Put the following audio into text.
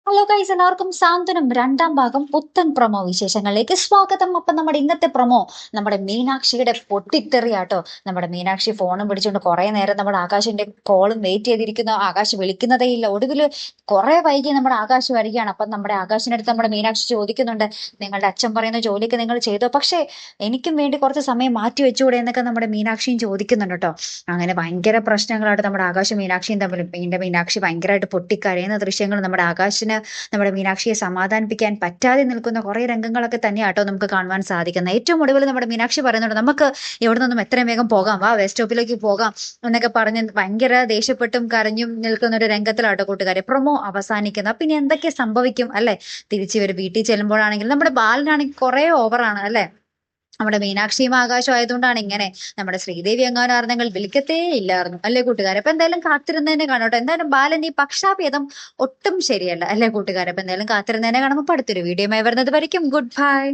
Hello guys, എല്ലാവർക്കും സാന്ത്വനം രണ്ടാം ഭാഗം പുത്തൻ പ്രൊമോ വിശേഷങ്ങളിലേക്ക് സ്വാഗതം. അപ്പൊ നമ്മുടെ ഇന്നത്തെ പ്രൊമോ നമ്മുടെ മീനാക്ഷിയുടെ പൊട്ടിത്തെറിയാട്ടോ. നമ്മുടെ മീനാക്ഷി ഫോണും പിടിച്ചുകൊണ്ട് കുറെ നേരം നമ്മുടെ ആകാശിന്റെ കോളും വെയിറ്റ് ചെയ്തിരിക്കുന്ന, ആകാശ് വിളിക്കുന്നതേ ഇല്ല. ഒടുവിൽ കുറെ വൈകി നമ്മുടെ ആകാശ് വരികയാണ്. അപ്പൊ നമ്മുടെ ആകാശിന്റെ അടുത്ത് നമ്മുടെ മീനാക്ഷി ചോദിക്കുന്നുണ്ട്, നിങ്ങളുടെ അച്ഛൻ പറയുന്ന ജോലിക്ക് നിങ്ങൾ ചെയ്തോ, പക്ഷേ എനിക്കും വേണ്ടി കുറച്ച് സമയം മാറ്റി വെച്ചുകൂടെ എന്നൊക്കെ നമ്മുടെ മീനാക്ഷിയും ചോദിക്കുന്നുണ്ട് കേട്ടോ. അങ്ങനെ ഭയങ്കര പ്രശ്നങ്ങളായിട്ട് നമ്മുടെ ആകാശം മീനാക്ഷിയും തമ്മിൽ. മീനാക്ഷി ഭയങ്കരമായിട്ട് പൊട്ടിക്കരയുന്ന ദൃശ്യങ്ങൾ നമ്മുടെ ആകാശിന് നമ്മുടെ മീനാക്ഷിയെ സമാധാനിപ്പിക്കാൻ പറ്റാതെ നിൽക്കുന്ന കുറെ രംഗങ്ങളൊക്കെ തന്നെയാട്ടോ നമുക്ക് കാണുവാൻ സാധിക്കുന്നത്. ഏറ്റവും ഒടുവിൽ നമ്മുടെ മീനാക്ഷി പറയുന്നുണ്ട്, നമുക്ക് എവിടെ നിന്നും എത്രയും വേഗം പോകാം, വാ ബസ് സ്റ്റോപ്പിലേക്ക് പോകാം എന്നൊക്കെ പറഞ്ഞ് ഭയങ്കര ദേഷ്യപ്പെട്ടും കരഞ്ഞും നിൽക്കുന്ന ഒരു രംഗത്തിലാട്ടോ കൂട്ടുകാരെ പ്രൊമോ അവസാനിക്കുന്നത്. പിന്നെ എന്തൊക്കെ സംഭവിക്കും അല്ലെ? തിരിച്ചു വരും വീട്ടിൽ ചെല്ലുമ്പോഴാണെങ്കിൽ നമ്മുടെ ബാലനാണെങ്കിൽ കുറെ ഓവറാണ് അല്ലെ. നമ്മുടെ മീനാക്ഷിയും ആകാശം ആയതുകൊണ്ടാണ് ഇങ്ങനെ. നമ്മുടെ ശ്രീദേവി എങ്ങാനും ആയിരുന്നെങ്കിൽ വിളിക്കത്തേ ഇല്ലായിരുന്നു അല്ലെ കൂട്ടുകാരെ. അപ്പൊ എന്തായാലും കാത്തിരുന്നതിനെ കാണോട്ടെ. എന്തായാലും ബാലന്റെ ഈ പക്ഷാഭേദം ഒട്ടും ശരിയല്ല അല്ലെ കൂട്ടുകാരെ. അപ്പൊ എന്തായാലും കാത്തിരുന്നതിനെ കാണുമ്പോൾ അടുത്തൊരു വീഡിയോ വരുന്നത് വരയ്ക്കും ഗുഡ് ബൈ.